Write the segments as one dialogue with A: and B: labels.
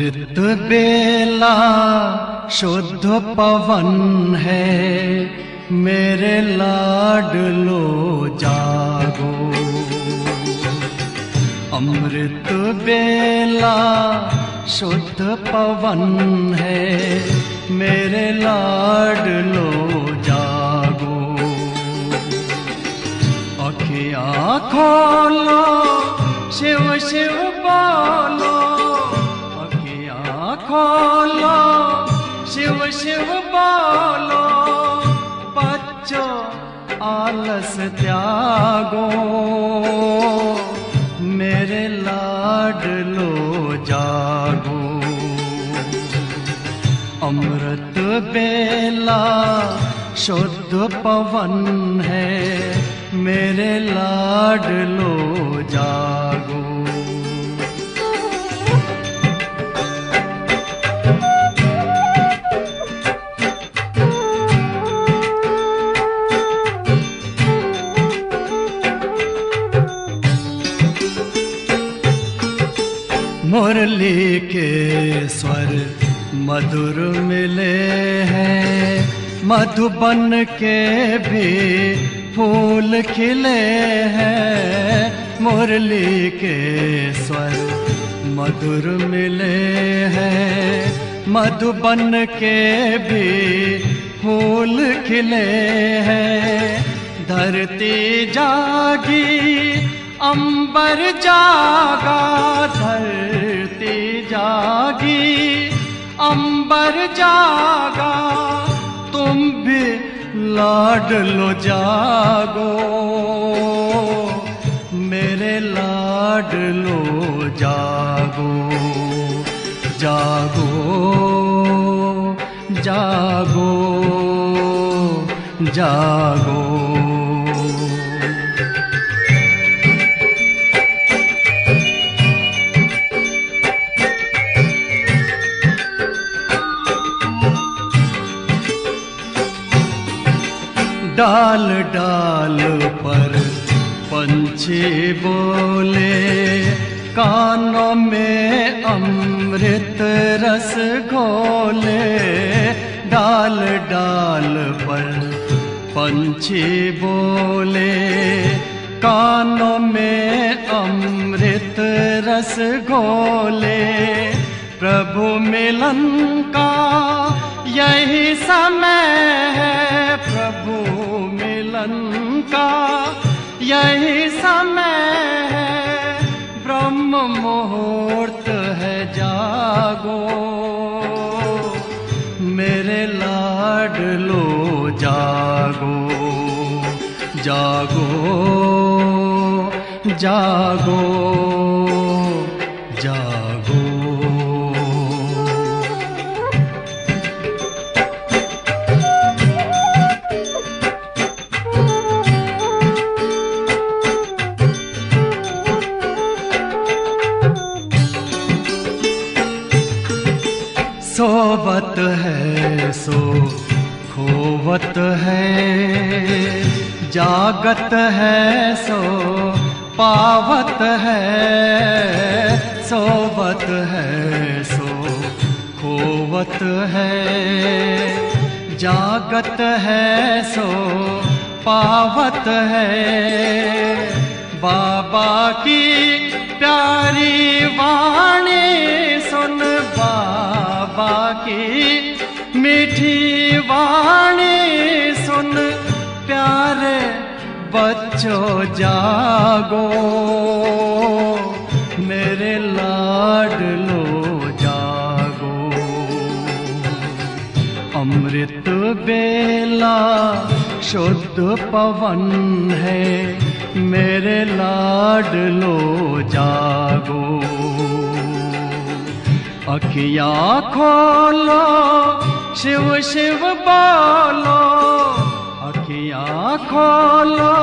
A: अमृत बेला शुद्ध पवन है, मेरे लाडलो जागो। अमृत बेला शुद्ध पवन है, मेरे लाडलो जागो। अखियाँ खोलो, शिव शिव बोलो, अखियाँ खोलो, शिव शिव बोलो। बच्चों आलस त्यागो, मेरे लाडलो जागो। अमृत बेला शुद्ध पवन है, मेरे लाडलो जागो। मुरली के स्वर मधुर मिले हैं, मधुबन के भी फूल खिले हैं। मुरली के स्वर मधुर मिले हैं, मधुबन के भी फूल खिले हैं। धरती जागी, अंबर जागा, धरती जागी, अंबर जागा। तुम भी लाडलो जागो, मेरे लाडलो जागो। जागो जागो जागो। डाल डाल पर पंछी बोले, कानों में अमृत रस घोले। डाल डाल पर पंछी बोले, कानों में अमृत रस घोले। प्रभु मिलन का यही समय है, प्रभु मिलन का यही समय है। ब्रह्म मुहूर्त है, जागो, मेरे लाडलो जागो। जागो जागो जागो। सोवत है सो खोवत है, जागत है सो पावत है। सोवत है सो खोवत है, जागत है सो पावत है। बाबा की प्यारी वाणी सुन, बाबा की मीठी वाणी सुन। प्यारे बच्चों जागो, मेरे लाडलो जागो। अमृत बेला शुद्ध पवन है, मेरे लाडलो जागो। अखियाँ खोलो, शिव शिव बोलो, अखियाँ खोलो,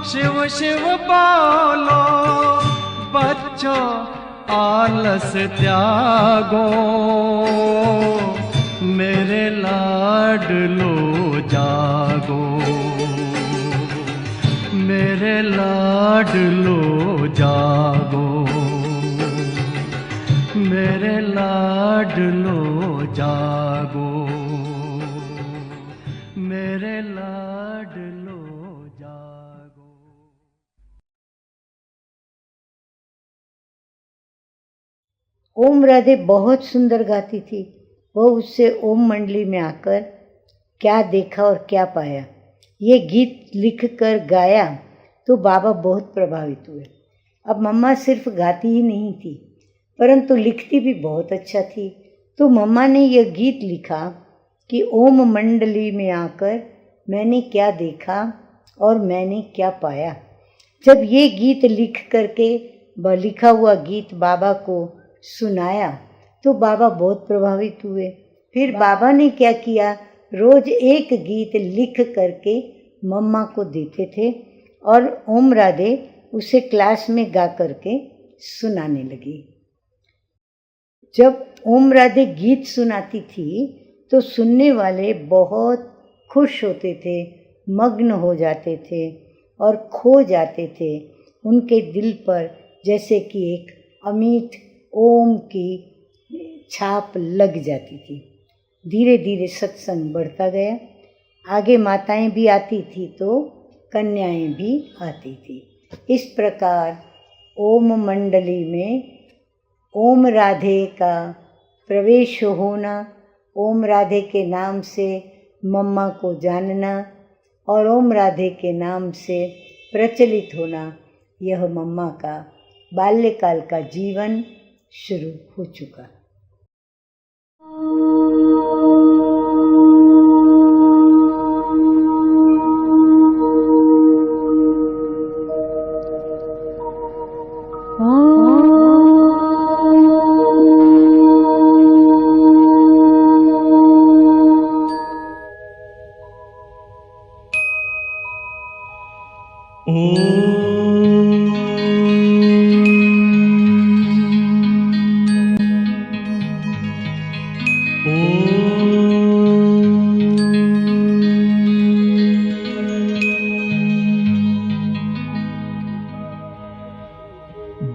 A: शिव शिव बोलो। बच्चों आलस त्यागो, मेरे लाडलो जागो। मेरे लाडलो जागो, मेरे लाडलो लाडलो जागो, मेरे लाडलो जागो।
B: ओम राधे बहुत सुंदर गाती थी। वह उससे ओम मंडली में आकर क्या देखा और क्या पाया, ये गीत लिखकर गाया तो बाबा बहुत प्रभावित हुए। अब मम्मा सिर्फ गाती ही नहीं थी परंतु लिखती भी बहुत अच्छा थी। तो मम्मा ने यह गीत लिखा कि ओम मंडली में आकर मैंने क्या देखा और मैंने क्या पाया। जब ये गीत लिख करके लिखा हुआ गीत बाबा को सुनाया तो बाबा बहुत प्रभावित हुए। फिर बाबा ने क्या किया, रोज एक गीत लिख करके मम्मा को देते थे और ओम राधे उसे क्लास में गा करके सुनाने लगी। जब ओम राधे गीत सुनाती थी तो सुनने वाले बहुत खुश होते थे, मग्न हो जाते थे और खो जाते थे। उनके दिल पर जैसे कि एक अमिट ओम की छाप लग जाती थी। धीरे धीरे सत्संग बढ़ता गया। आगे माताएं भी आती थी तो कन्याएं भी आती थी। इस प्रकार ओम मंडली में ओम राधे का प्रवेश होना, ओम राधे के नाम से मम्मा को जानना और ओम राधे के नाम से प्रचलित होना, यह मम्मा का बाल्यकाल का जीवन शुरू हो चुका।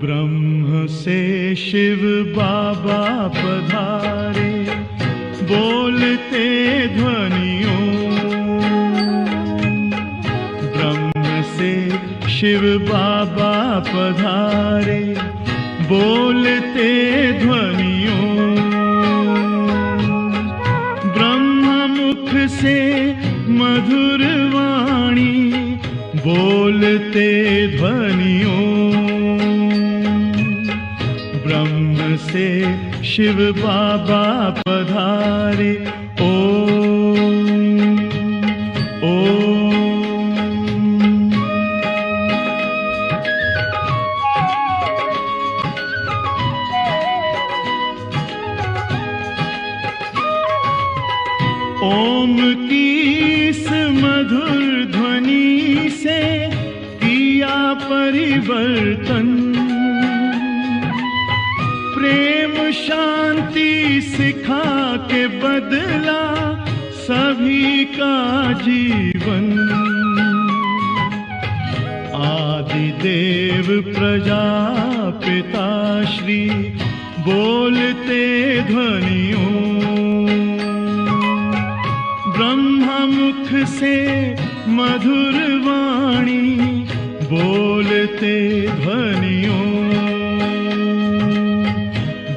A: ब्रह्म से शिव बाबा पधारे, बोलते ध्वनियों। ब्रह्म से शिव बाबा पधारे, बोलते ध्वनियों। ब्रह्म मुख से मधुर वाणी, बोलते ध्वनियों। ब्रह्म से शिव बाबा पधारे, ओम ओम। ओम की इस मधुर ध्वनि से किया परिवर्तन। प्रेम शांति सिखा के बदला सभी का जीवन। आदि देव प्रजापिता श्री बोलते ध्वनियों। ब्रह्मा मुख से मधुर वाणी, बोलते ध्वनियों।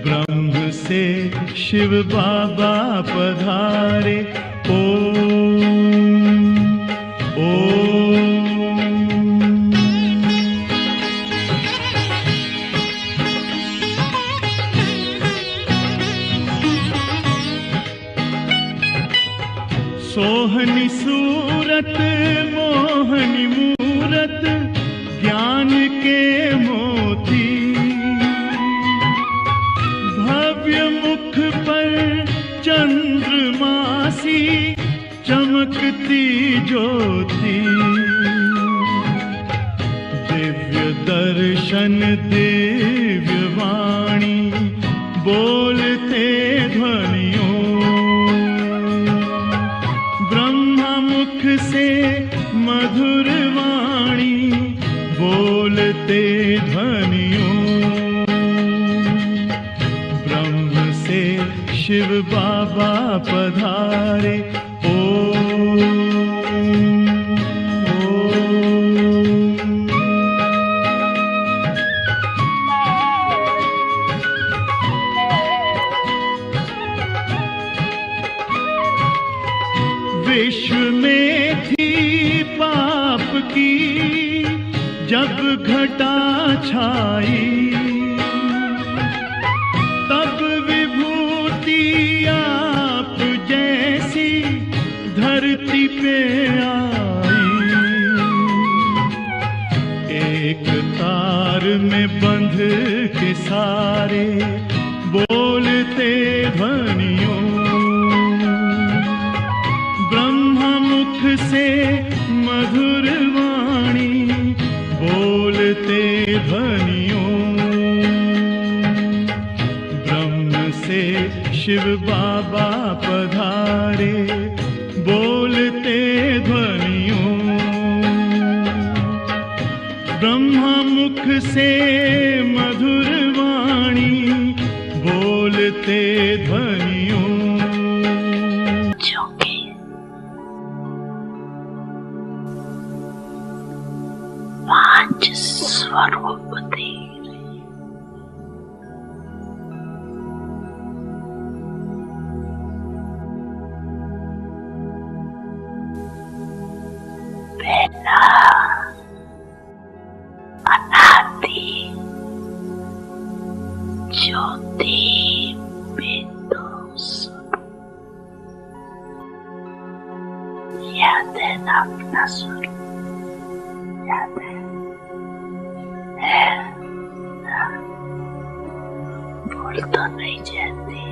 A: ब्रह्म से शिव बाबा पधारे, ओम ओम। सोहनी सूरत मोहनी मूरत, ज्ञान के मोती। भव्य मुख पर चंद्रमासी, चमकती ज्योति। दिव्य दर्शन दिव्य वाणी, बोलते ध्वनियों। ब्रह्मा मुख से मधुर वाणी, बोलते ध्वनियों। ब्रह्म से शिव बाबा पधारे। ओम ओम। विश्व में थी पाप की जब घटा छाई, तब विभूति आप जैसी धरती पे आई। एक तार में बंध के सारे बोलते ध्वनियों, ब्रह्मा मुख से मधुर वाणी बोलते ध्वनियों। ब्रह्म से शिव बाबा पधारे बोलते ध्वनियों। ब्रह्मा मुख से मधुर वाणी बोलते ध्वनियों।
C: पांच स्वरूप थे, पहला अनादि ज्योति बिंदु स्वरूप। याद है ना अपना स्वरूप? याद है? भूल तो नहीं जाती।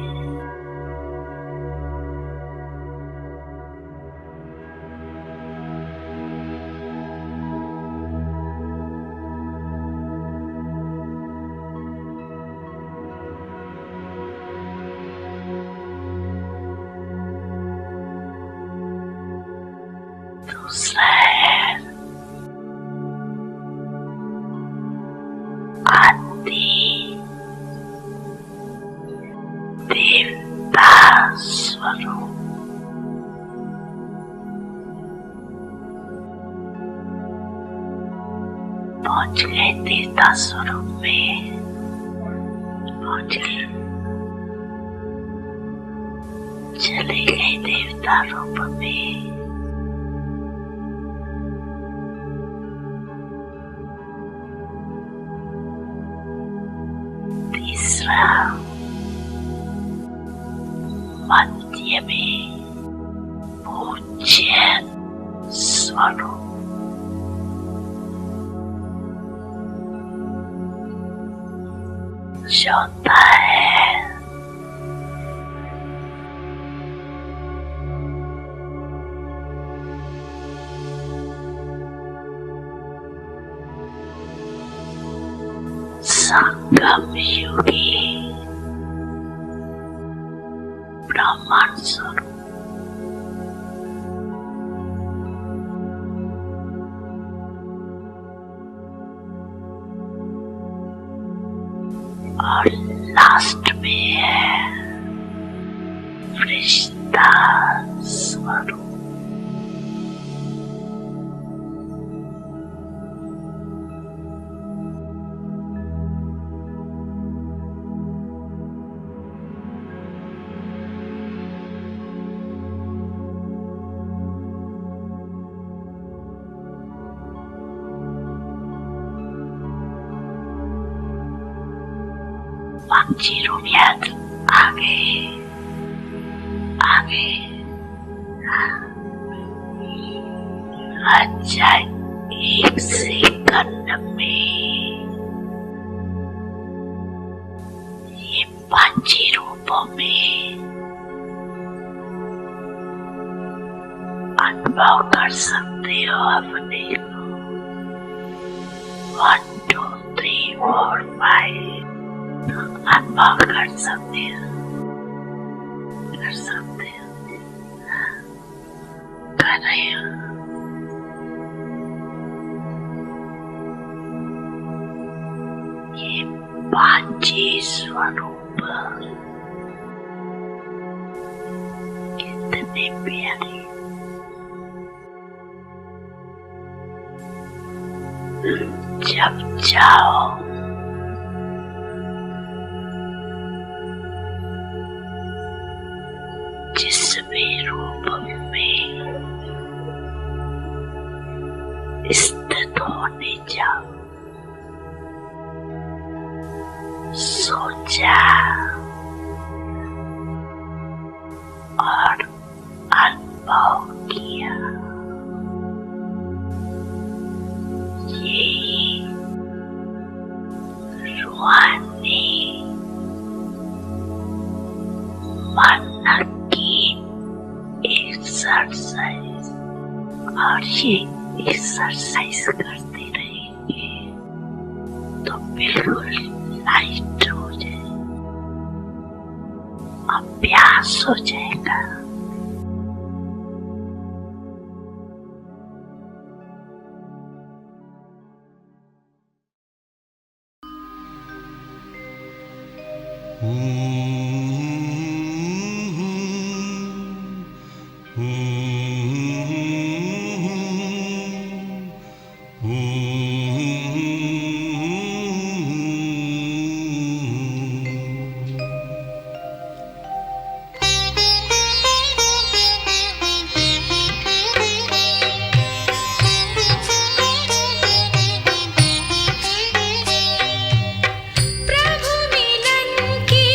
C: दूसरा है आदि देवता स्वरूप। पहुंच गए देवता स्वरूप में, पहुंच गए, चले गए देवता रूप में। तीसरा मध्य में पूज्य स्वरूप। चौथा है संगम युगी ब्राह्मण स्वरूप। और लास्ट में है फरिश्ता स्वरूप। पांची रूपियात आगे आगे अच्छा एक सेकंड में ये पांची रूपों में अनुभव कर सकते हो अपने को। 1 2 3 4 5 अनुभव कर सकते हो, कर सकते हो, कर रहे हो। ये पांची स्वरूप अपने प्यारे जब जाओ जिस भी रूप में स्थित होने जाओ, सोचा और अनुभव किया। ये रूहानी मन की एक्सरसाइज, और ये एक्सरसाइज करते रहेंगे तो बिल्कुल लाइट हो जाए, अभ्यास हो जाएगा।
D: प्रभु मिलन की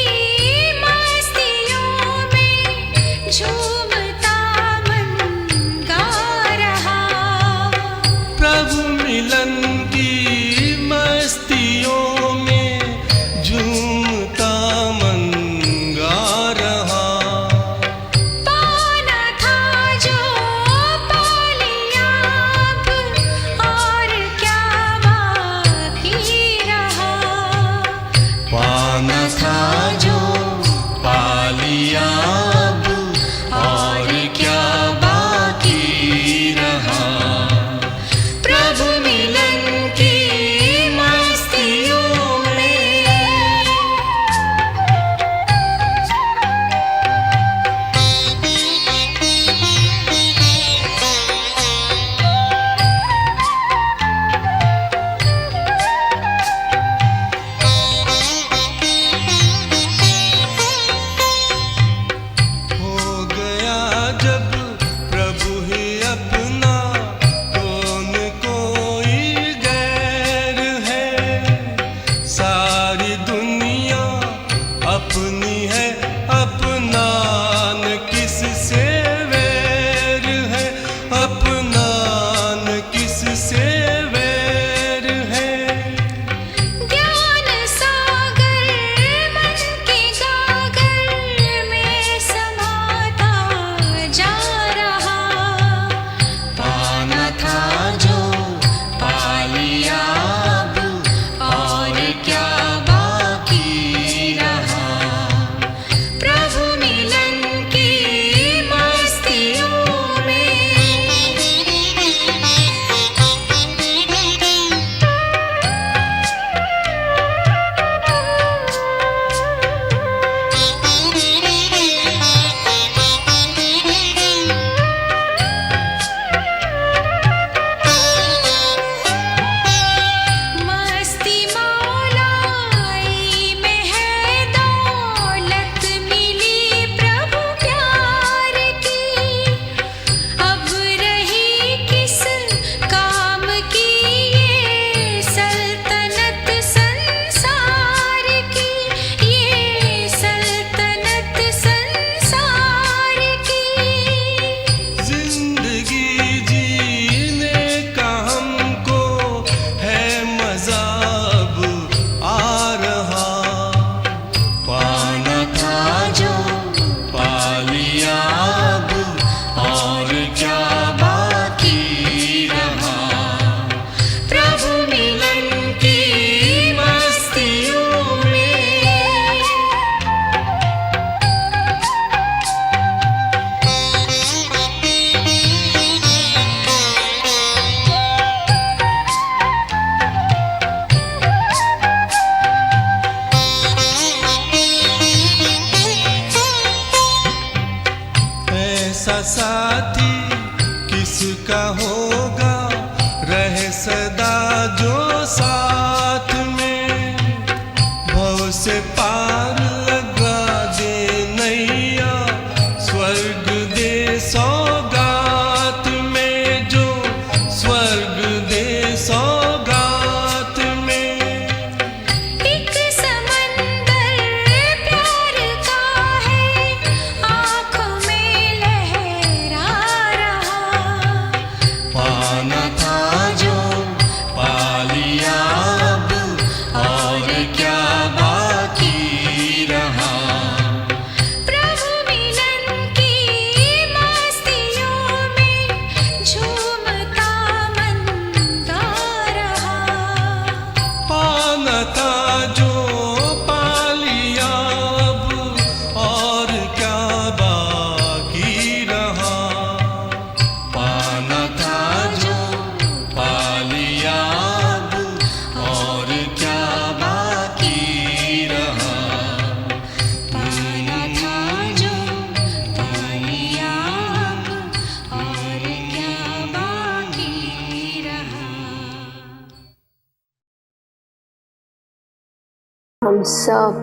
D: हम सब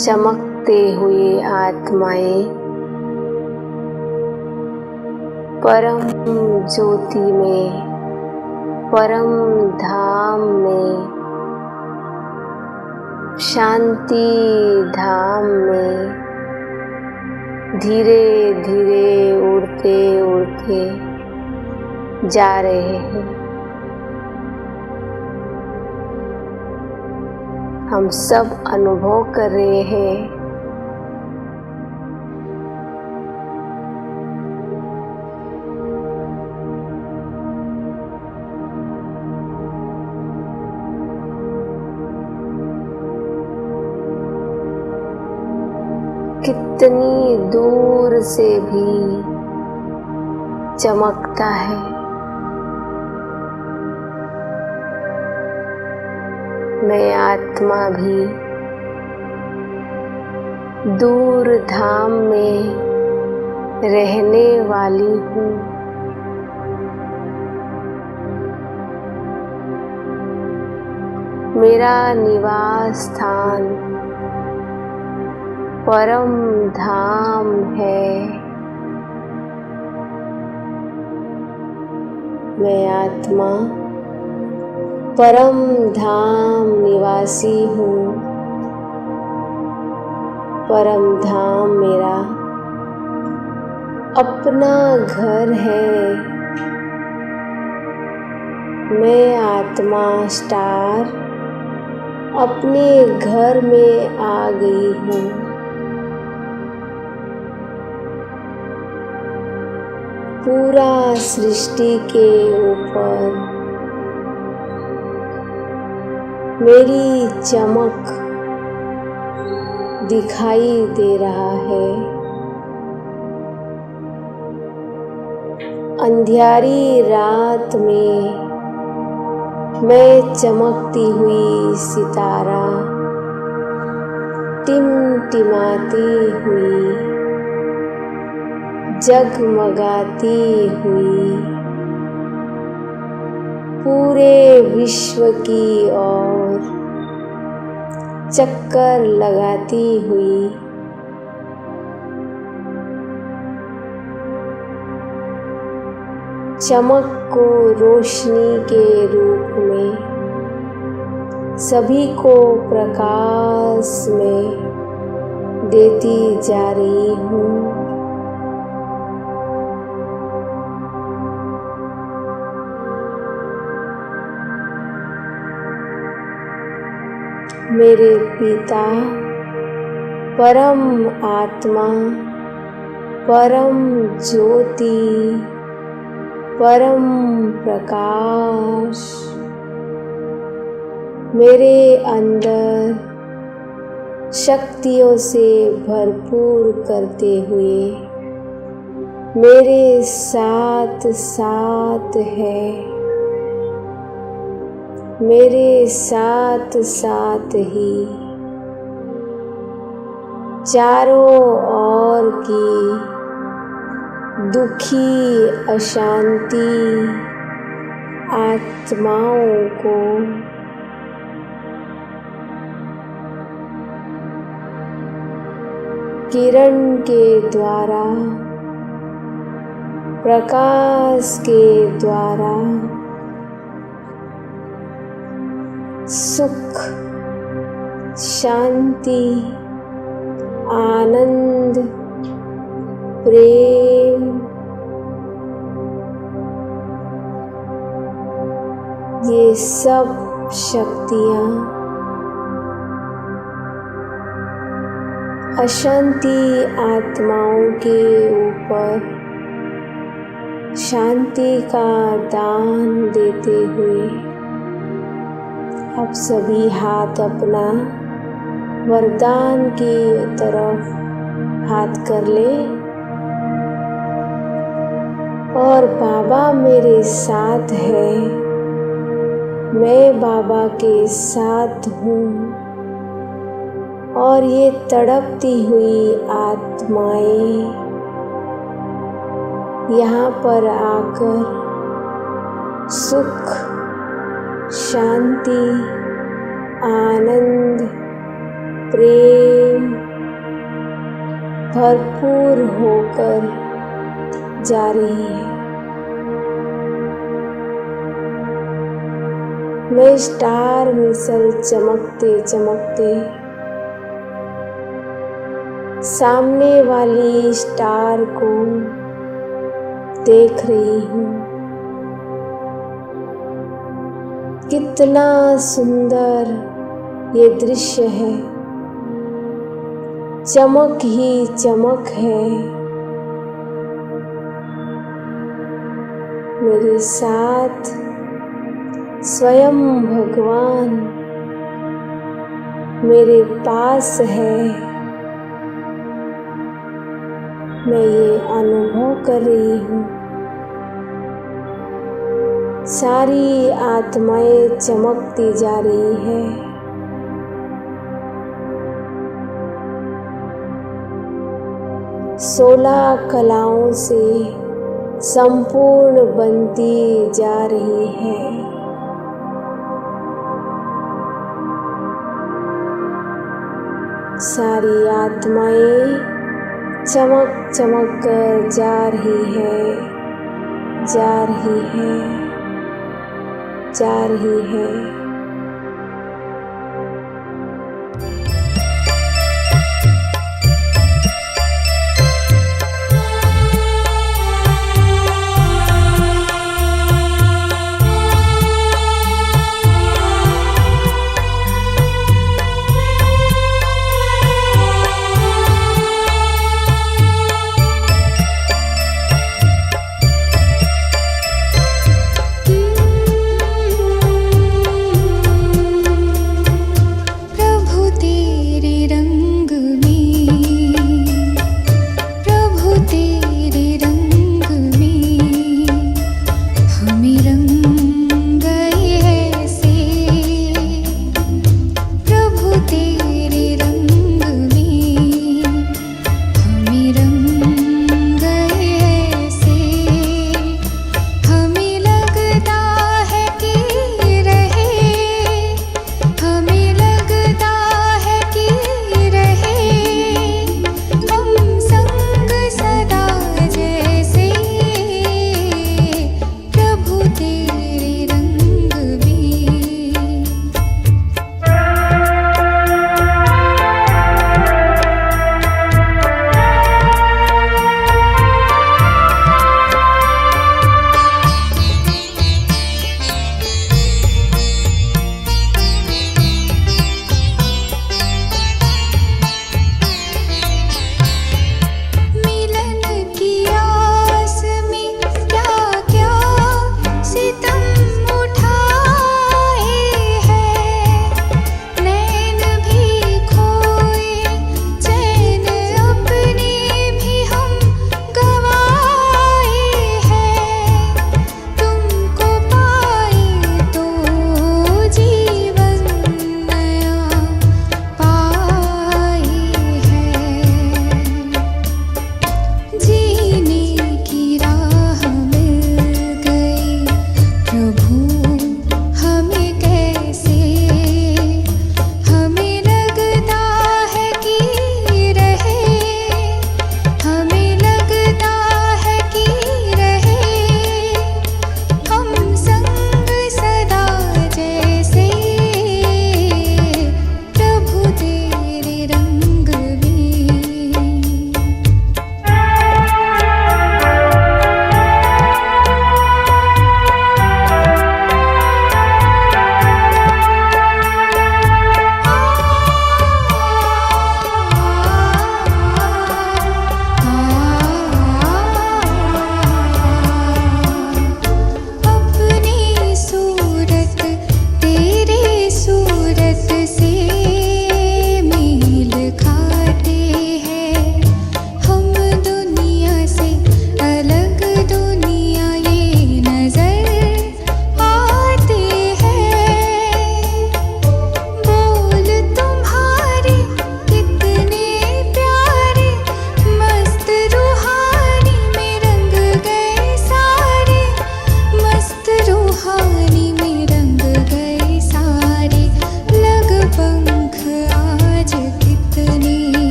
D: चमकते हुए आत्माएं परम ज्योति में, परम धाम में, शांति धाम में धीरे धीरे उड़ते उड़ते जा रहे हैं। हम सब अनुभव कर रहे हैं कितनी दूर से भी चमकता है। मैं आत्मा भी दूर धाम में रहने वाली हूँ। मेरा निवास स्थान परम धाम है। मैं आत्मा परम धाम निवासी हूँ। परम धाम मेरा अपना घर है। मैं आत्मा स्टार अपने घर में आ गई हूँ। पूरा सृष्टि के ऊपर मेरी चमक दिखाई दे रहा है। अंधियारी रात में मैं चमकती हुई सितारा, टिमटिमाती हुई, जगमगाती हुई पूरे विश्व की ओर चक्कर लगाती हुई चमक को रोशनी के रूप में सभी को प्रकाश में देती जा रही हूँ। मेरे पिता परम आत्मा, परम ज्योति, परम प्रकाश मेरे अंदर शक्तियों से भरपूर करते हुए मेरे साथ साथ है। मेरे साथ साथ ही चारों ओर की दुखी अशांति आत्माओं को किरण के द्वारा, प्रकाश के द्वारा सुख, शांति, आनंद, प्रेम ये सब शक्तियाँ अशांति आत्माओं के ऊपर शांति का दान देते हुए अब सभी हाथ अपना वरदान की तरफ हाथ कर ले और बाबा मेरे साथ है, मैं बाबा के साथ हूँ और ये तड़पती हुई आत्माएं यहाँ पर आकर सुख, शांति, आनंद, प्रेम भरपूर होकर जा रही है। मैं स्टार मिसल चमकते चमकते सामने वाली स्टार को देख रही हूँ। कितना सुंदर ये दृश्य है, चमक ही चमक है। मेरे साथ स्वयं भगवान मेरे पास है। मैं ये अनुभव कर रही हूँ। सारी आत्माएं चमकती जा रही है। सोलह कलाओं से संपूर्ण बनती जा रही है। सारी आत्माएं चमक चमक कर जा रही है, जा रही है, जा रही है।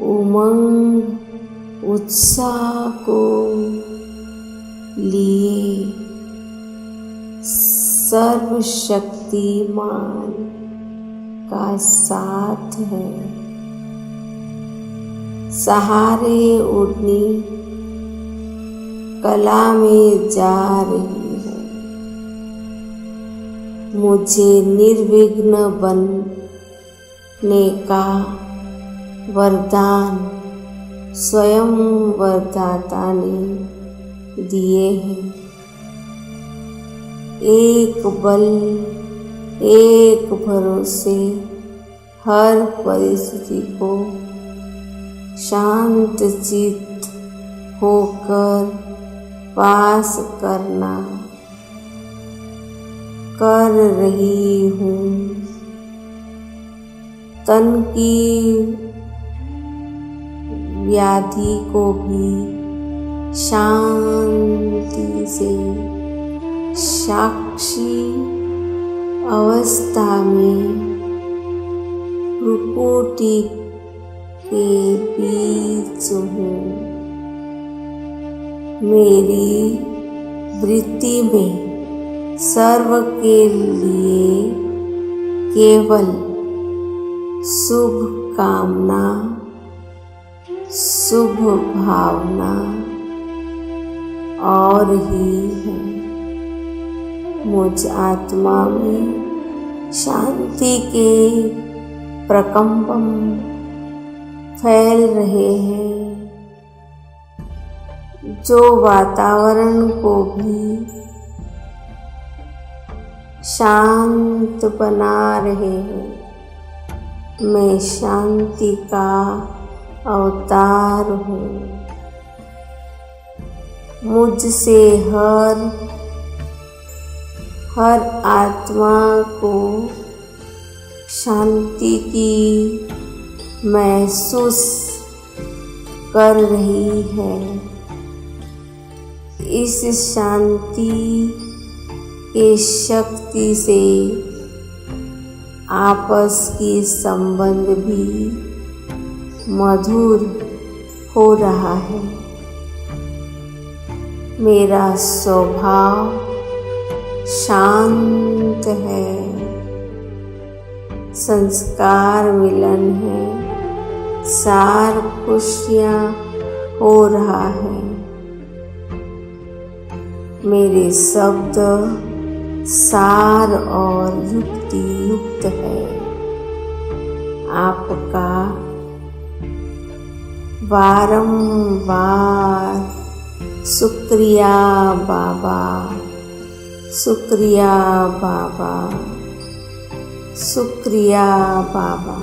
D: उमंग उत्साह को लिए सर्वशक्तिमान का साथ है। सहारे उड़नी कला में जा रही है। मुझे निर्विघ्न बनने का वरदान स्वयं वरदाता ने दिए हैं। एक बल एक भरोसे हर परिस्थिति को शांत चित्त होकर पास करना कर रही हूँ। तन की व्याधि को भी शांति से साक्षी अवस्था में भ्रुकुटी के बीच हूँ। मेरी वृत्ति में सर्व के लिए केवल शुभ कामना शुभ भावना और ही है। मुझ आत्मा में शांति के प्रकंपन फैल रहे हैं जो वातावरण को भी शांत बना रहे हैं। मैं शांति का अवतार हूँ। मुझसे हर आत्मा को शांति की महसूस कर रही है। इस शांति की शक्ति से आपस की संबंध भी मधुर हो रहा है। मेरा स्वभाव शांत है। संस्कार मिलन है। सार खुशियाँ हो रहा है। मेरे शब्द सार और युक्ति युक्त है। आपका बारंबार शुक्रिया बाबा, शुक्रिया बाबा, शुक्रिया बाबा।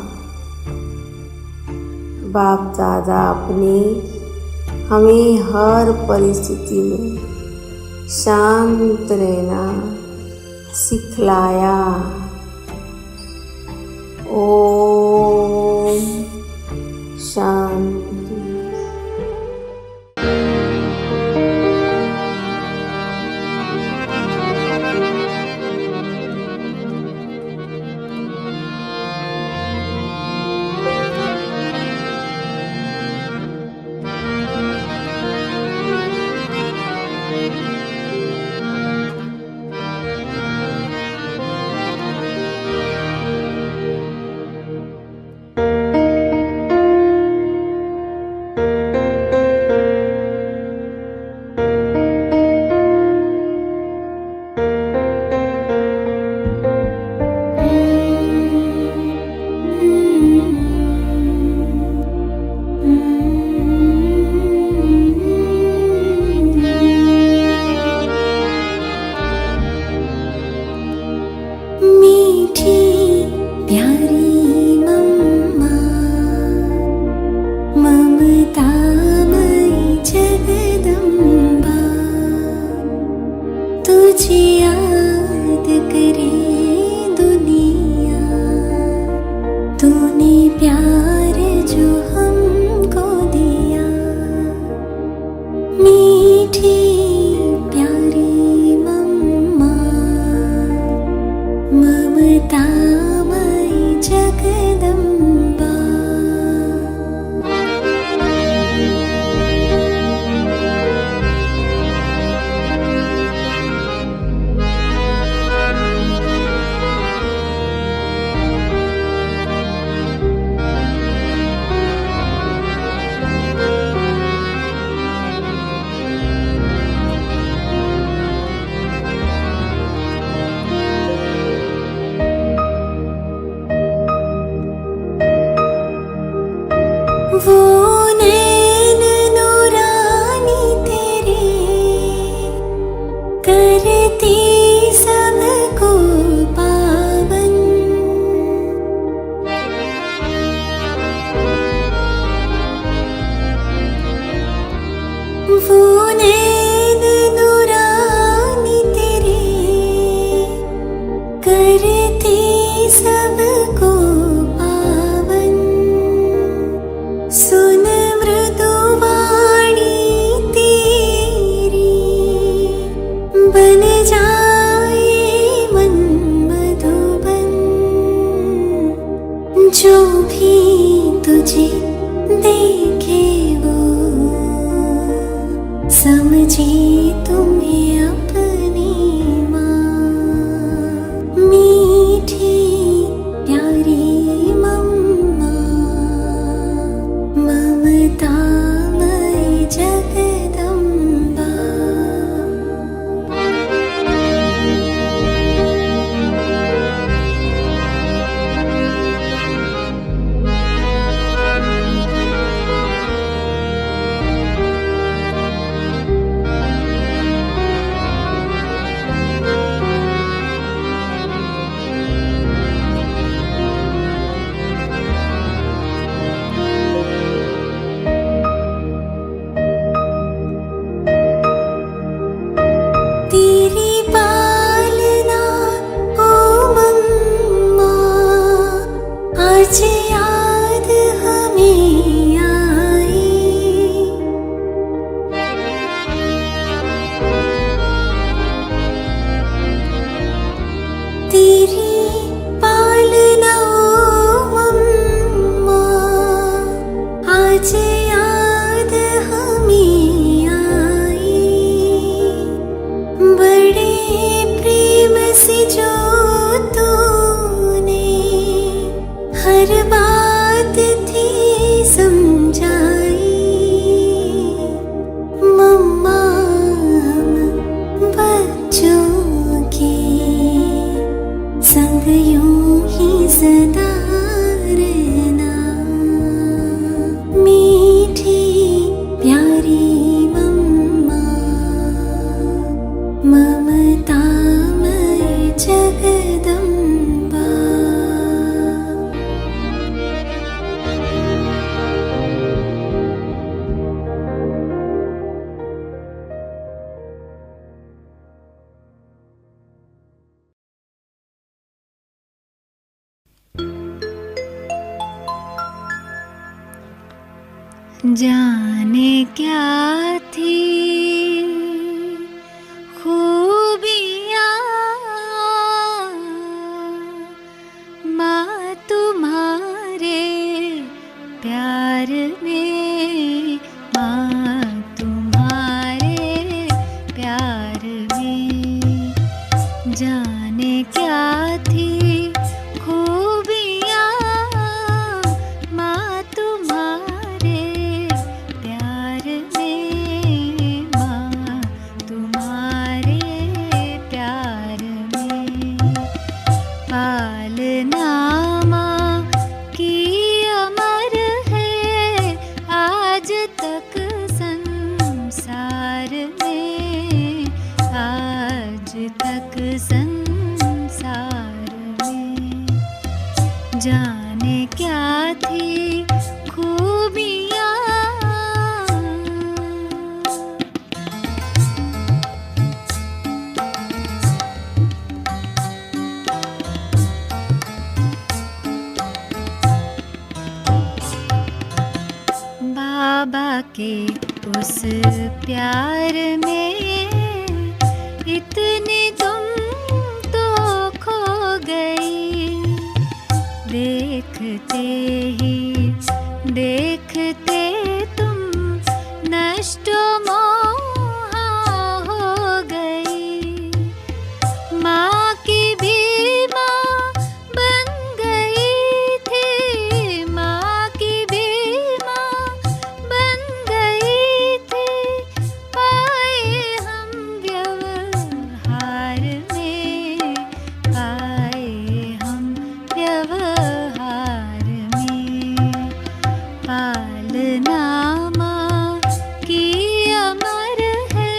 D: बाप दादा अपने हमें हर परिस्थिति में शांत रहना सिखलाया। ओम शांति। वो नैन नूरानी तेरे करती सबको पावन। वो नैन नूरानी तेरे करती सबको पावन। सुन मृदुवाणी तेरी बन जाए मन मधुबन। जो भी तुझे देखे वो समझे तुम्हें अपनी माँ। मीठी प्यारी मम्मा ममतामयी जगदम्बा। तेरी पालना ओ मम्मा आज याद हमें आई। तेरी पालना ओ मम्मा आज याद हमें आई। बड़े प्रेम से जो तूने हर बात थी समझाई। मम्मा हम बच्चों के संग यूं ही सदा रहना। मीठी प्यारी मम्मा ममतामयी जगदम्बा। जाने क्या थी खूबियाँ माँ तुम्हारे प्यार में, माँ तुम्हारे प्यार में। जाने क्या थी खूबियाँ माँ तुम्हारे प्यार में, माँ तुम्हारे प्यार में। पालना माँ की अमर है आज तक संसार में, आज तक संसार में। जाने क्या थी खूबियाँ बाबा के उस प्यार में इतनी तुम तो खो गई। देखते ही देखते तुम नष्ट मोहा हो गई। माँ की भी माँ बन गई थी, माँ की भी माँ बन गई थी। पाए हम व्यवहार में, पाए हम व्यवहार में। पाल
E: पालना माँ की अमर है।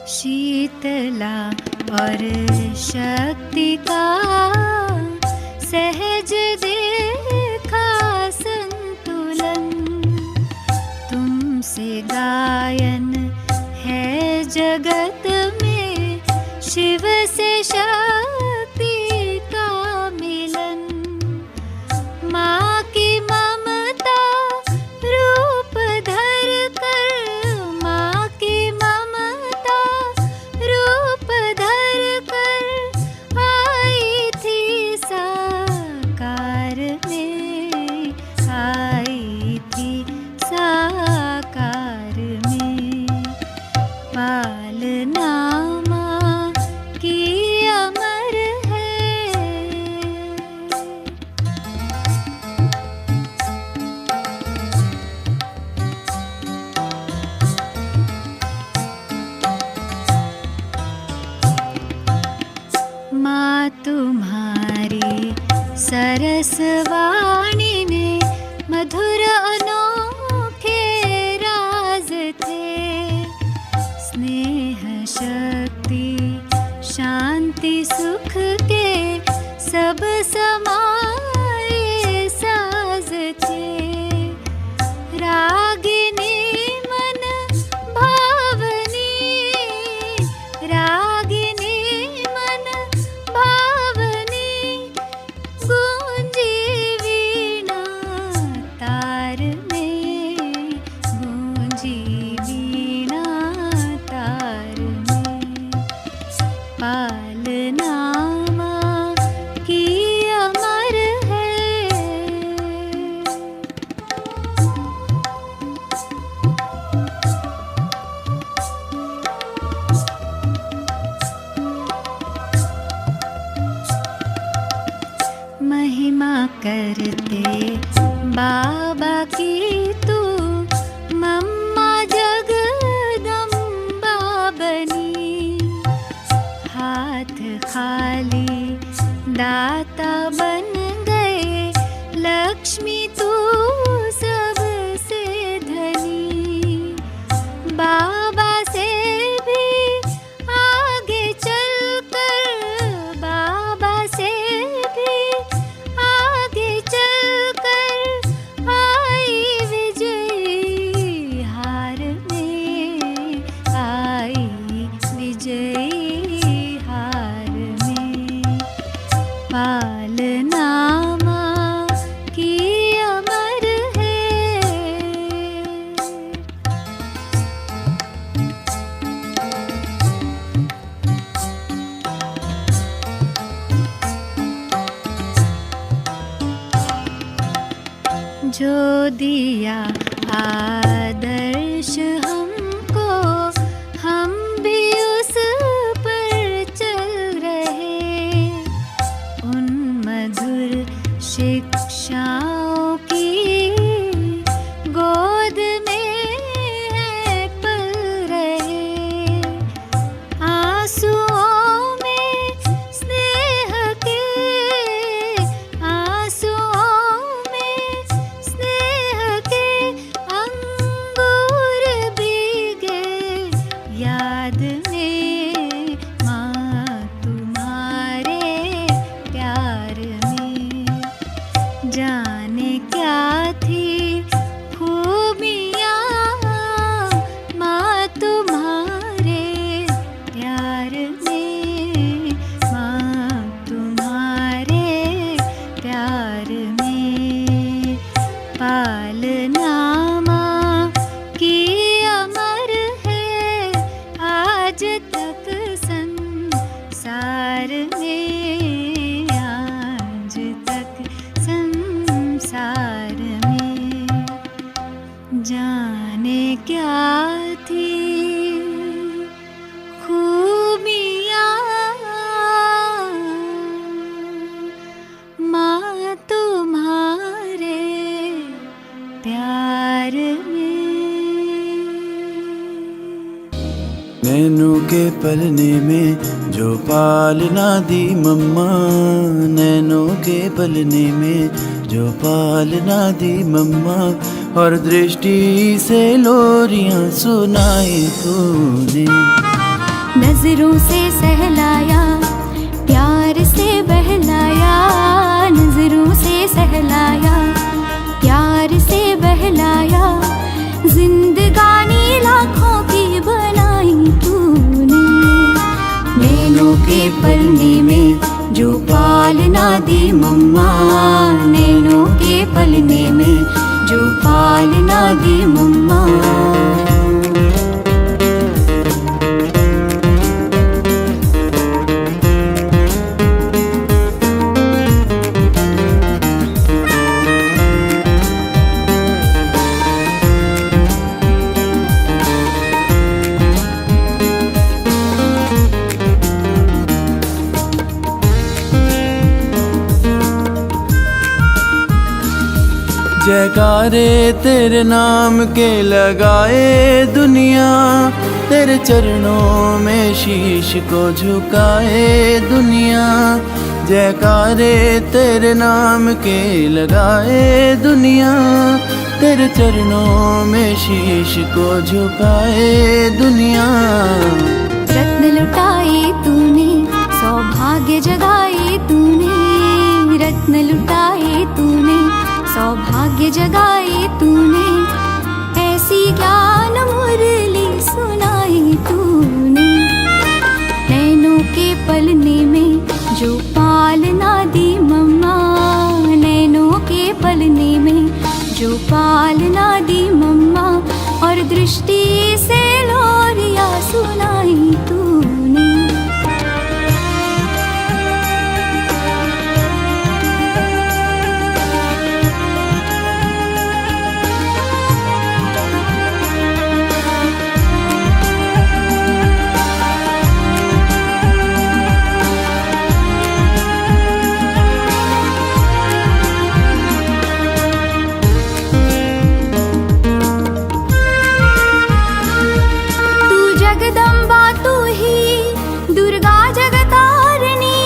E: शीतला और शक्ति का सहज देखा संतुलन, तुमसे गायन है जगत में, शिव से शक्ति का मिलन। माँ की ममता रूप धर कर, माँ की ममता रूप धर कर आई थी साकार में, आई थी साकार में। पालना माँ की अमर है। माँ तुम्हारी सरस वाणी ने मधुर अनोखे राज थे, स्नेह शक्ति शांति सुख के सब समाए साज थे। रागिनी मन भावनी, रागिनी मन भावनी, गूंजी वीणा तार में, गूंजी वीणा तार में। पालना माँ की अमर है। महिमा करते बाबा की तू, मम्मा जगदम्बा बनी। हाथ खाली दाता बन गए, लक्ष्मी तू सबसे धनी। बाबा से भी आगे चलकर, बाबा से भी आगे चलकर आई विजयी हार में, आई विजयी हार में। पालना माँ की अमर है। जो दिया आदर्श हमको, हम भी उस पर चल रहे। उन मधुर शिक्षाओं की गोद में है पल रहे। आंसुओं में स्नेह के, आंसुओं में स्नेह के अंगूर भीगे, याद में माँ तुम्हारे प्यार में। जाने क्या थी खूबियाँ माँ तुम्हारे प्यार में, माँ तुम्हारे प्यार में। पालना माँ की अमर है, आज तक संसार में, आज तक संसार में। जाने क्या थी खूबियाँ माँ तुम्हारे प्यार में।
F: नैनों के पलने में जो पालना दी मम्मा, नैनों के पलने में जो पालना दी मम्मा, और दृष्टि से लोरियां सुनाई तूने।
E: नजरों से सहलाया, प्यार से बहलाया, नजरों से सहलाया, प्यार से बहलाया, जिंदगानी लाखों की बनाई तूने। नैनों के पलने में जो पालना दी मम्मा, नैनों के पलने में जो पालना दी मम्मा।
F: जयकारे तेरे नाम के लगाए दुनिया, तेरे चरणों में शीश को झुकाए दुनिया। जयकारे तेरे नाम के लगाए दुनिया, तेरे चरणों में शीश को झुकाए दुनिया।
E: रत्न लुटाए तूने, सौभाग्य जगाए तूने, रत्न लुटाए तूने, सौभाग्य जगाए तूने, ऐसी ज्ञान मुरली सुनाई तूने। नैनों के पलने में जो पालना दी मम्मा, नैनों के पलने में जो पालना दी मम्मा, और दृष्टि से लोरियां सुनाई तूने। जगदम्बा तू ही, दुर्गा जगतारिणी,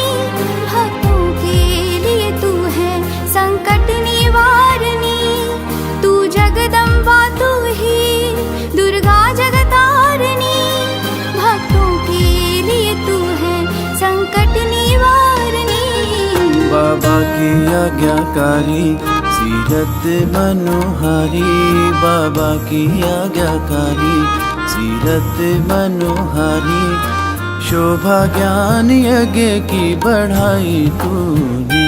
E: भक्तों के लिए तू है संकट निवारणी। तू जगदम्बा तू ही, दुर्गा जगतारिणी, भक्तों के लिए तू है संकट निवारणी।
F: बाबा की आज्ञाकारी सीरत मनोहारी, बाबा की आज्ञाकारी सीरत मनोहारी, शोभा ज्ञान यज्ञ की बढ़ाई तूने।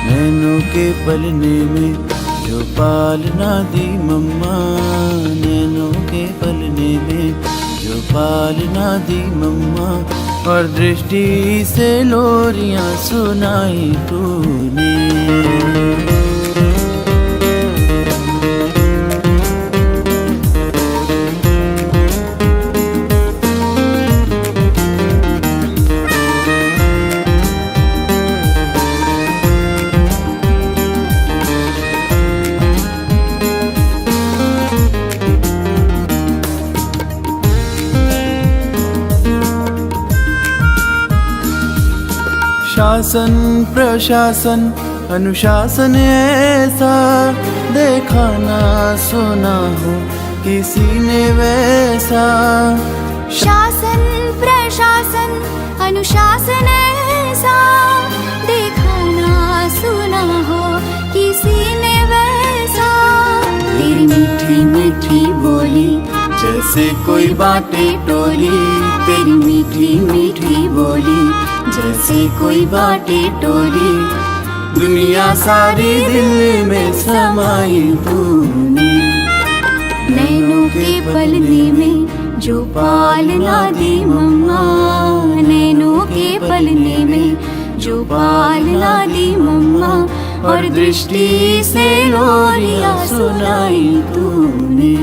F: नैनों के पलने में जो पालना दी मम्मा, नैनों के पलने में जो पालना दी मम्मा, और दृष्टि से लोरियां सुनाई तूने। शासन प्रशासन अनुशासन ऐसा देखा ना सुना हो किसी ने वैसा।
E: शासन प्रशासन अनुशासन ऐसा देखा ना सुना हो किसी ने वैसा। तेरी मीठी मीठी बोली
F: जैसे कोई बाटे टोली,
E: तेरी मीठी मीठी बोली जैसे कोई बाटे टोली,
F: दुनिया सारी दिल में समाई तूने।
E: नैनों के पलने में जो पालना दी मम्मा, नैनों के पलने में जो पालना दी मम्मा, और दृष्टि से लोरियां सुनाई तूने।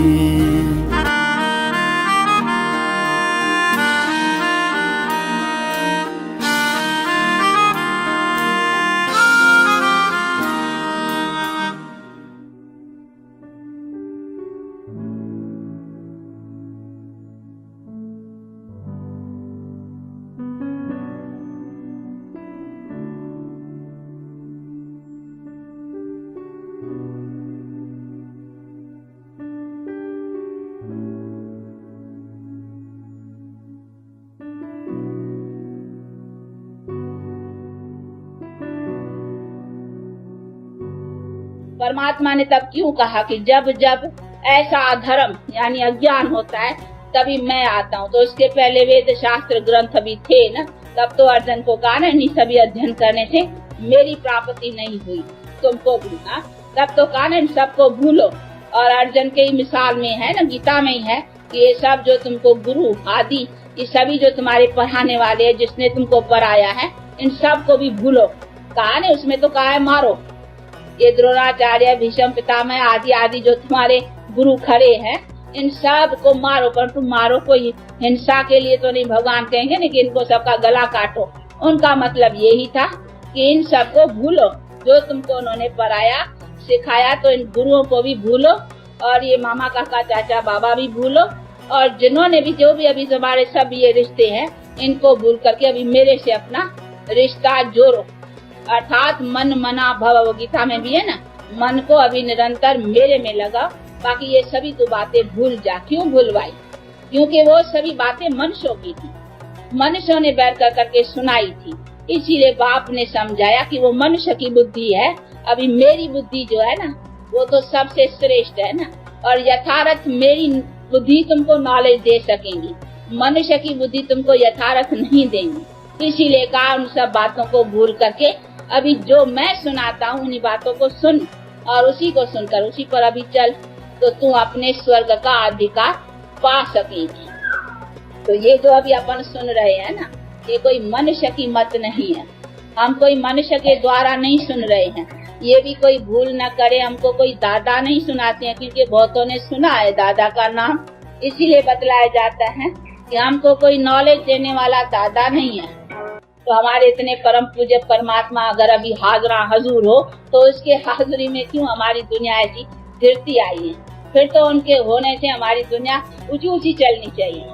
G: परमात्मा ने तब क्यों कहा कि जब जब ऐसा अधर्म यानी अज्ञान होता है तभी मैं आता हूँ। तो उसके पहले वेद शास्त्र ग्रंथ भी थे ना, तब तो अर्जुन को कहा ना इन सभी अध्ययन करने से मेरी प्राप्ति नहीं हुई, तुमको भूलना। तब तो कहा ना सबको भूलो। और अर्जुन के ही मिसाल में है ना, गीता में ही है कि ये सब जो तुमको गुरु आदि ये सभी जो तुम्हारे पढ़ाने वाले हैं, जिसने तुमको पढ़ाया है, इन सब को भी भूलो। कहा ना उसमें तो कहा है मारो। ये द्रोणाचार्य, भीष्म पितामह आदि आदि जो तुम्हारे गुरु खड़े हैं, इन सब को मारो। परंतु मारो कोई हिंसा के लिए तो नहीं। भगवान कहेंगे ना कि इनको सबका गला काटो। उनका मतलब यही था कि इन सबको भूलो जो तुमको उन्होंने पढ़ाया सिखाया। तो इन गुरुओं को भी भूलो और ये मामा काका चाचा बाबा भी भूलो, और जिन्होंने भी जो भी अभी तुम्हारे सब ये रिश्ते हैं इनको भूल करके अभी मेरे से अपना रिश्ता जोड़ो। अर्थात मन मना भव, गीता में भी है ना, मन को अभी निरंतर मेरे में लगा। बाकी ये सभी तो बातें भूल जा। क्यों भूलवाई? क्योंकि वो सभी बातें मनुष्यों की थी, मनुष्यों ने बैठ कर करके सुनाई थी। इसीलिए बाप ने समझाया कि वो मनुष्य की बुद्धि है, अभी मेरी बुद्धि जो है ना वो तो सबसे श्रेष्ठ है ना। और यथार्थ मेरी बुद्धि तुमको नॉलेज दे सकेंगी, मनुष्य की बुद्धि तुमको यथार्थ नहीं देंगी। इसीलिए कहा उन सब बातों को भूल करके अभी जो मैं सुनाता हूँ उन्हीं बातों को सुन, और उसी को सुनकर उसी पर अभी चल, तो तू अपने स्वर्ग का अधिकार पा सकेगी। तो ये जो अभी अपन सुन रहे हैं ना, ये कोई मनुष्य की मत नहीं है। हम कोई मनुष्य के द्वारा नहीं सुन रहे हैं। ये भी कोई भूल न करे, हमको कोई दादा नहीं सुनाते हैं, क्योंकि बहुतों ने सुना है दादा का नाम। इसीलिए बतलाया जाता है कि हमको कोई नॉलेज देने वाला दादा नहीं है। तो हमारे इतने परम पूज्य परमात्मा अगर अभी हाजरा हजूर हो, तो उसके हाजिरी में क्यों हमारी दुनिया ऐसी गिरती आई है? फिर तो उनके होने से हमारी दुनिया ऊंची ऊंची चलनी चाहिए,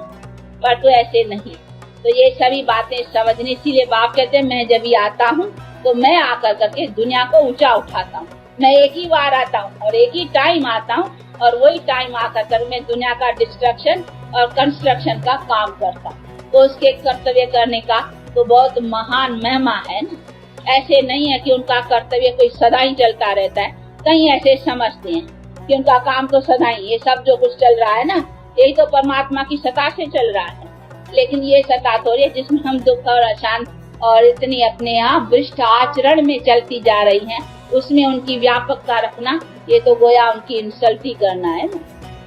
G: पर तो ऐसे नहीं। तो ये सभी बातें समझने, इसीलिए बाप कहते हैं मैं जब भी आता हूँ तो मैं आकर करके दुनिया को ऊंचा उठाता हूँ। मैं एक ही बार आता हूँ और एक ही टाइम आता हूँ, और वही टाइम आकर कर मैं दुनिया का डिस्ट्रक्शन और कंस्ट्रक्शन का काम करता हूँ। तो उसके कर्तव्य करने का तो बहुत महान महिमा है ना। ऐसे नहीं है कि उनका कर्तव्य कोई सदा ही चलता रहता है। कहीं ऐसे समझते हैं कि उनका काम तो सदा ही, ये सब जो कुछ चल रहा है ना यही तो परमात्मा की सत्ता से चल रहा है। लेकिन ये सत्ता थोड़ी है जिसमें हम दुख और अशांत और इतनी अपने यहाँ भ्रष्ट आचरण में चलती जा रही हैं, उसमें उनकी व्यापकता रखना ये तो गोया उनकी इंसल्ट ही करना है ना।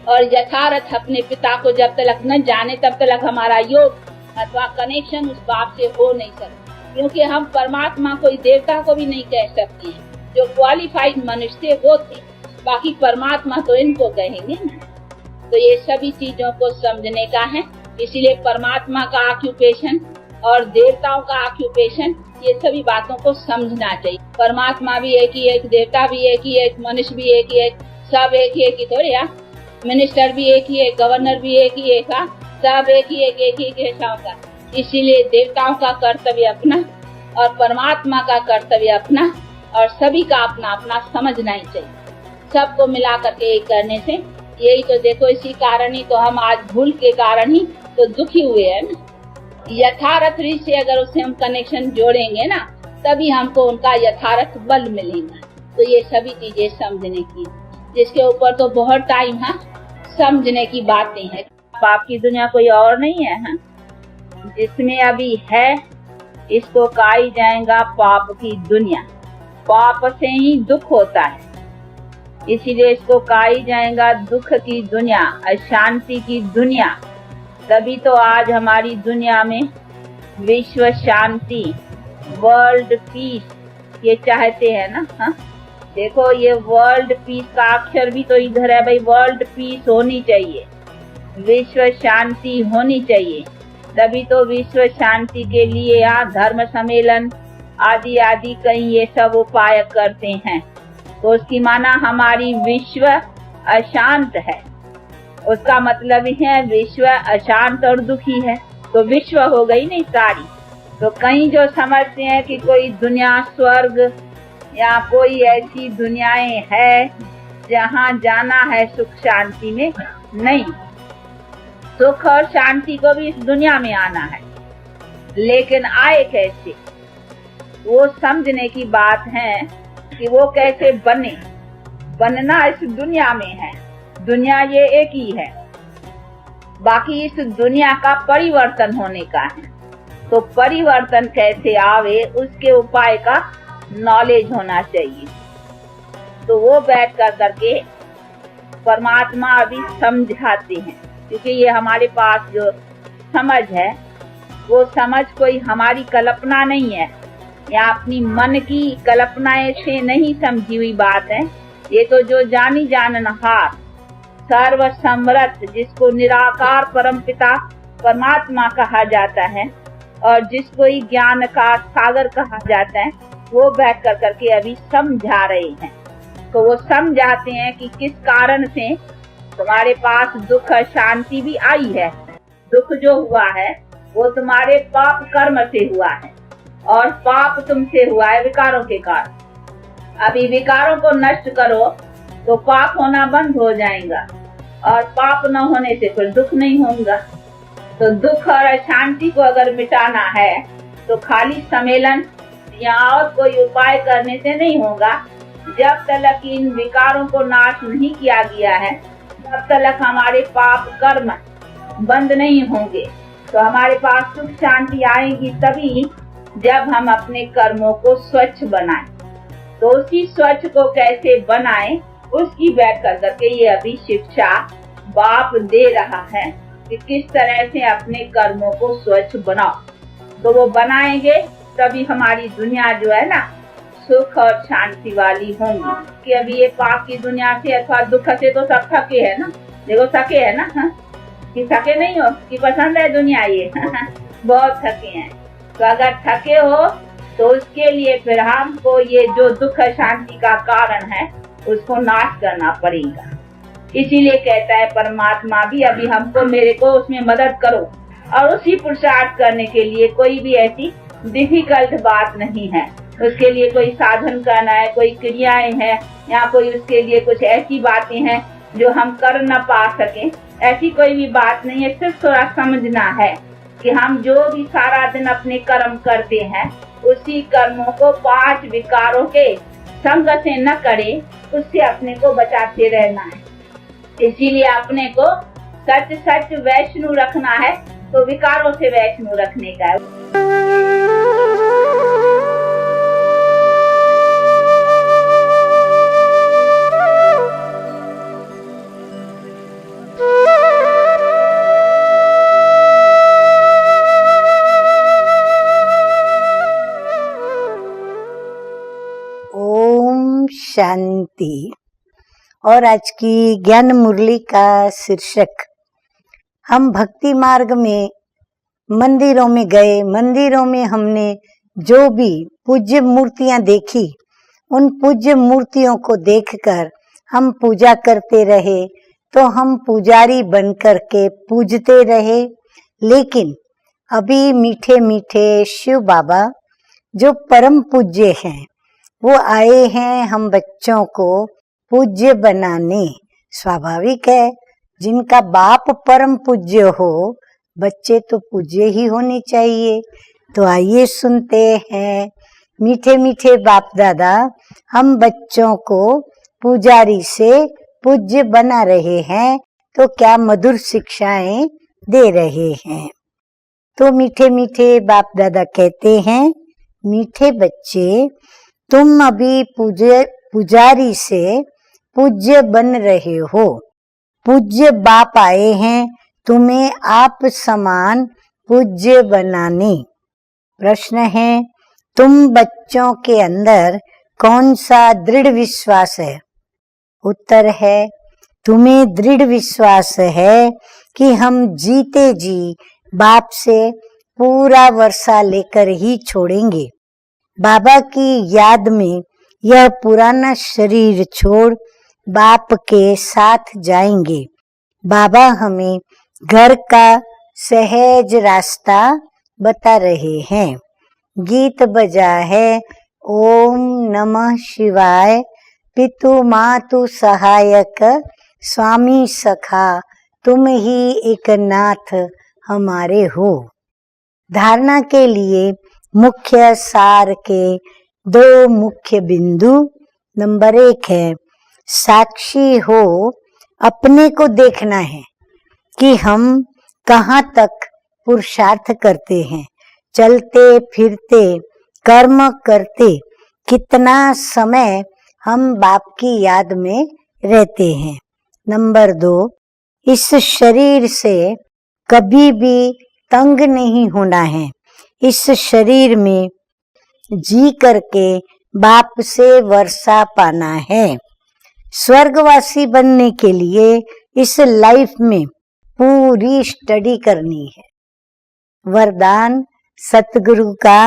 G: और यथार्थ अपने पिता को जब तक न जाने तब तक हमारा योग अथवा कनेक्शन उस बाप से हो नहीं सकता, क्योंकि हम परमात्मा कोई देवता को भी नहीं कह सकते हैं। जो क्वालिफाइड मनुष्य थे वो थे, बाकी परमात्मा तो इनको कहेंगे ना। तो ये सभी चीजों को समझने का है। इसीलिए परमात्मा का ऑक्यूपेशन और देवताओं का ऑक्यूपेशन, ये सभी बातों को समझना चाहिए। परमात्मा भी एक ही एक, देवता भी एक ही एक, मनुष्य भी एक ही एक, सब एक ही थोड़ी है। मिनिस्टर भी एक ही एक, गवर्नर भी एक ही एक, सब एक ही ऐसा होगा। इसीलिए देवताओं का कर्तव्य अपना और परमात्मा का कर्तव्य अपना, और सभी का अपना अपना समझना ही चाहिए। सबको मिला करके एक करने से यही तो देखो, इसी कारण ही तो हम आज भूल के कारण ही तो दुखी हुए हैं ना। यथार्थ से अगर उससे हम कनेक्शन जोड़ेंगे ना, तभी हमको उनका यथार्थ बल मिलेगा। तो ये सभी चीजें समझने की, जिसके ऊपर तो बहुत टाइम है समझने की बातें हैं। पाप की दुनिया कोई और नहीं है, हाँ? जिसमें अभी है इसको कहा ही जाएगा पाप की दुनिया। पाप से ही दुख होता है, इसीलिए इसको कहा ही जाएगा दुख की दुनिया, अशांति की दुनिया। तभी तो आज हमारी दुनिया में विश्व शांति, वर्ल्ड पीस ये चाहते हैं ना। हाँ, देखो ये वर्ल्ड पीस का अक्षर भी तो इधर है भाई। वर्ल्ड पीस होनी चाहिए, विश्व शांति होनी चाहिए। तभी तो विश्व शांति के लिए यहाँ धर्म सम्मेलन आदि आदि कहीं ये सब उपाय करते हैं। तो उसकी माना हमारी विश्व अशांत है, उसका मतलब है विश्व अशांत और दुखी है, तो विश्व हो गई नहीं सारी। तो कहीं जो समझते हैं कि कोई दुनिया स्वर्ग या कोई ऐसी दुनियाएं है जहाँ जाना है सुख शांति में, नहीं। सुख और शांति को भी इस दुनिया में आना है, लेकिन आए कैसे, वो समझने की बात है कि वो कैसे बने। बनना इस दुनिया में है, दुनिया ये एक ही है, बाकी इस दुनिया का परिवर्तन होने का है। तो परिवर्तन कैसे आवे उसके उपाय का नॉलेज होना चाहिए। तो वो बैठ कर करके परमात्मा अभी समझाते हैं, क्योंकि ये हमारे पास जो समझ है वो समझ कोई हमारी कल्पना नहीं है या अपनी मन की कल्पनाएं से नहीं समझी हुई बात है। ये तो जो जानी जाननहार सर्व समर्थ, जिसको निराकार परमपिता परमात्मा कहा जाता है और जिसको ही ज्ञान का सागर कहा जाता है, वो बैठ कर करके अभी समझा रहे हैं। तो वो समझाते हैं कि किस कारण से तुम्हारे पास दुख शांति भी आई है। दुख जो हुआ है वो तुम्हारे पाप कर्म से हुआ है और पाप तुमसे हुआ है विकारों के कारण। अभी विकारों को नष्ट करो तो पाप होना बंद हो जाएगा और पाप न होने से फिर दुख नहीं होगा। तो दुख और शांति को अगर मिटाना है तो खाली सम्मेलन या और कोई उपाय करने से नहीं होगा। जब तक इन विकारों को नाश नहीं किया गया है तब तक हमारे पाप कर्म बंद नहीं होंगे। तो हमारे पास सुख शांति आएगी तभी जब हम अपने कर्मों को स्वच्छ बनाएं। तो उसी स्वच्छ को कैसे बनाएं उसकी बैठ कर करके ये अभी शिक्षा बाप दे रहा है कि किस तरह से अपने कर्मों को स्वच्छ बनाओ। तो वो बनाएंगे तभी हमारी दुनिया जो है ना सुख और शांति वाली होंगी। कि अभी ये पाप की दुनिया से अथवा दुख से तो सब थके है ना, देखो थके है ना, कि थके नहीं हो कि पसंद है दुनिया ये बहुत थके हैं। तो अगर थके हो तो उसके लिए फिर हमको ये जो दुख शांति का कारण है उसको नाश करना पड़ेगा। इसीलिए कहता है परमात्मा भी अभी हमको मेरे को उसमें मदद करो। और उसी पुरुषार्थ करने के लिए कोई भी ऐसी डिफिकल्ट बात नहीं है। उसके लिए कोई साधन करना है, कोई क्रियाएं हैं या कोई उसके लिए कुछ ऐसी बातें हैं जो हम कर न पा सके, ऐसी कोई भी बात नहीं है। सिर्फ थोड़ा समझना है कि हम जो भी सारा दिन अपने कर्म करते हैं उसी कर्मों को 5 विकारों के संग से न करें, उससे अपने को बचाते रहना है। इसीलिए अपने को सच सच वैष्णु रखना है, तो विकारों से वैष्णु रखने का है।
B: ओम शांति। और आज की ज्ञान मुरली का शीर्षक, हम भक्ति मार्ग में मंदिरों में गए, मंदिरों में हमने जो भी पूज्य मूर्तियां देखी, उन पूज्य मूर्तियों को देखकर हम पूजा करते रहे। तो हम पुजारी बन करके पूजते रहे। लेकिन अभी मीठे मीठे शिव बाबा जो परम पूज्य हैं वो आए हैं हम बच्चों को पूज्य बनाने। स्वाभाविक है, जिनका बाप परम पूज्य हो बच्चे तो पूज्य ही होने चाहिए। तो आइए सुनते हैं, मीठे मीठे बाप दादा हम बच्चों को पुजारी से पूज्य बना रहे हैं, तो क्या मधुर शिक्षाएं दे रहे हैं। तो मीठे मीठे बाप दादा कहते हैं, मीठे बच्चे तुम अभी पुजारी से पूज्य बन रहे हो। पूज्य बाप आए हैं तुम्हें आप समान पूज्य बनाने। प्रश्न है, तुम बच्चों के अंदर कौन सा दृढ़ विश्वास है? उत्तर है, तुम्हें दृढ़ विश्वास है कि हम जीते जी बाप से पूरा वर्षा लेकर ही छोड़ेंगे। बाबा की याद में यह पुराना शरीर छोड़ बाप के साथ जाएंगे। बाबा हमें घर का सहज रास्ता बता रहे हैं। गीत बजा है, ओम नमः शिवाय, पितु मातु सहायक, स्वामी सखा, तुम ही एक नाथ हमारे हो। धारणा के लिए मुख्य सार के 2 मुख्य बिंदु। नंबर 1 है साक्षी हो अपने को देखना है कि हम कहाँ तक पुरुषार्थ करते हैं, चलते फिरते कर्म करते कितना समय हम बाप की याद में रहते हैं। नंबर 2, इस शरीर से कभी भी तंग नहीं होना है। इस शरीर में जी करके बाप से वर्षा पाना है। स्वर्गवासी बनने के लिए इस लाइफ में पूरी स्टडी करनी है। वरदान सतगुरु का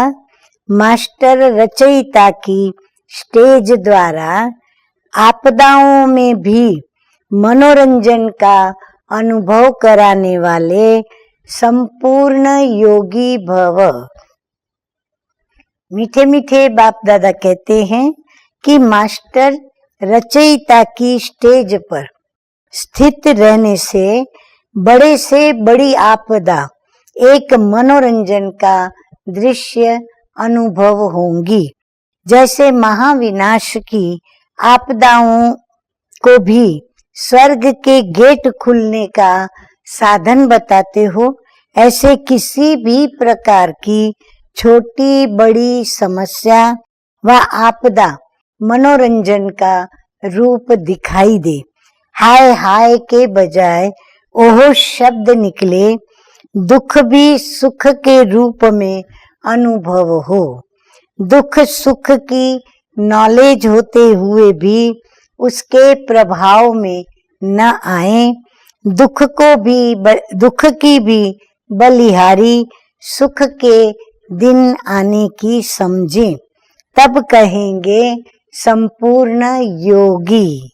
B: मास्टर रचयिता की स्टेज द्वारा आपदाओं में भी मनोरंजन का अनुभव कराने वाले संपूर्ण योगी भव। मीठे मीठे बाप दादा कहते हैं कि मास्टर रचयिता की स्टेज पर स्थित रहने से बड़ी आपदा एक मनोरंजन का दृश्य अनुभव होंगी। जैसे महाविनाश की आपदाओं को भी स्वर्ग के गेट खुलने का साधन बताते हो, ऐसे किसी भी प्रकार की छोटी बड़ी समस्या व आपदा मनोरंजन का रूप दिखाई दे। हाय हाय के बजाय ओहो शब्द निकले, दुख भी सुख के रूप में अनुभव हो। दुख सुख की नॉलेज होते हुए भी उसके प्रभाव में न आए। दुख की भी बलिहारी सुख के दिन आने की समझें, तब कहेंगे संपूर्ण योगी।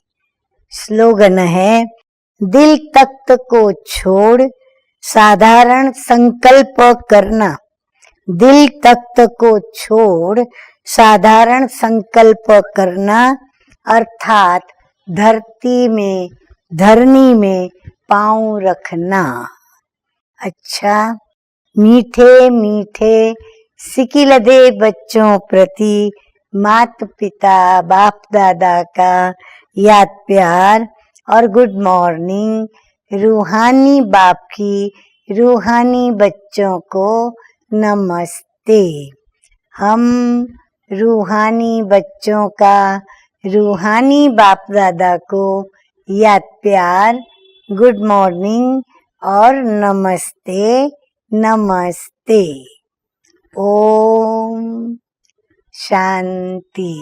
B: स्लोगन है, दिल तख्त को छोड़ साधारण संकल्प करना। दिल तख्त को छोड़ साधारण संकल्प करना अर्थात धरनी में पांव रखना। अच्छा, मीठे मीठे सिकिलदे बच्चों प्रति मात पिता बाप दादा का याद प्यार और गुड मॉर्निंग। रूहानी बाप की रूहानी बच्चों को नमस्ते। हम रूहानी बच्चों का रूहानी बाप दादा को याद प्यार, गुड मॉर्निंग और नमस्ते नमस्ते। ओम शांति।